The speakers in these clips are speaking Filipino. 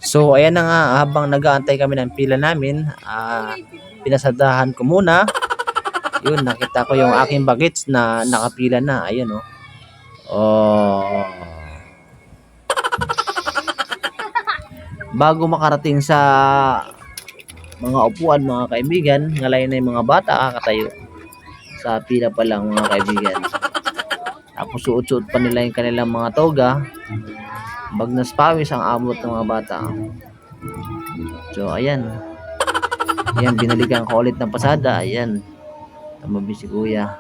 So ayan na nga, habang nag-aantay kami ng pila namin, pinasadahan ko muna. Yun, nakita ko yung aking bagets na nakapila na. Ayun oh. Oh. Bago makarating sa mga upuan, mga kaibigan, ngalay na yung mga bata kakatayo. Sa pila pa lang, mga kaibigan. Tapos suot-suot pa nila yung kanilang mga toga. Bagnas pawis ang abot ng mga bata. So ayan. Ayan, binalikan ko ulit ng pasada. Ayan. Tamabi si kuya.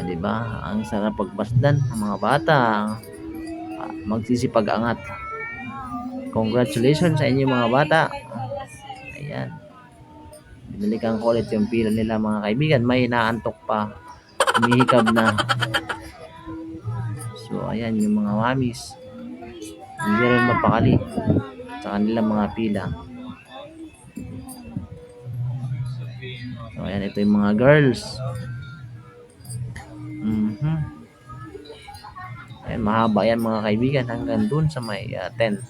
Diba? Ang sarap pagbasdan ng mga bata. Magsisipag-angat. Congratulations sa inyo mga bata. Ayan. Binalikan ko ulit yung pila nila mga kaibigan. May naantok pa. Humihikab na. So ayan yung mga mamis. Hindi rin mapakali sa kanilang mga pila. So ayan, ito yung mga girls. Ayan, mahaba yan mga kaibigan hanggang dun sa may tent.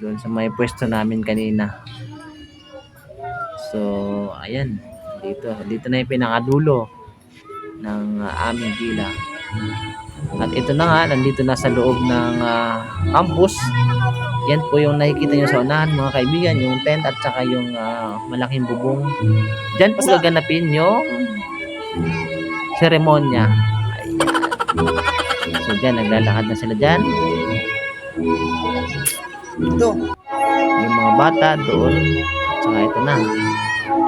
Dun sa may pwesto namin kanina. So ayan, dito na yung pinakadulo ng aming pila. At ito na nga, nandito na sa loob ng campus. Yan po yung nakikita nyo sa unahan mga kaibigan, yung tent at saka yung malaking bubong. Diyan po gaganapin yung seremonya. Ayan. So dyan, naglalakad na sila dyan. Ito. Yung mga bata doon. At saka ito na.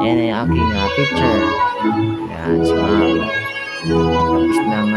Ayan na yung aking teacher. Ayan, si ma'am. Tapos ng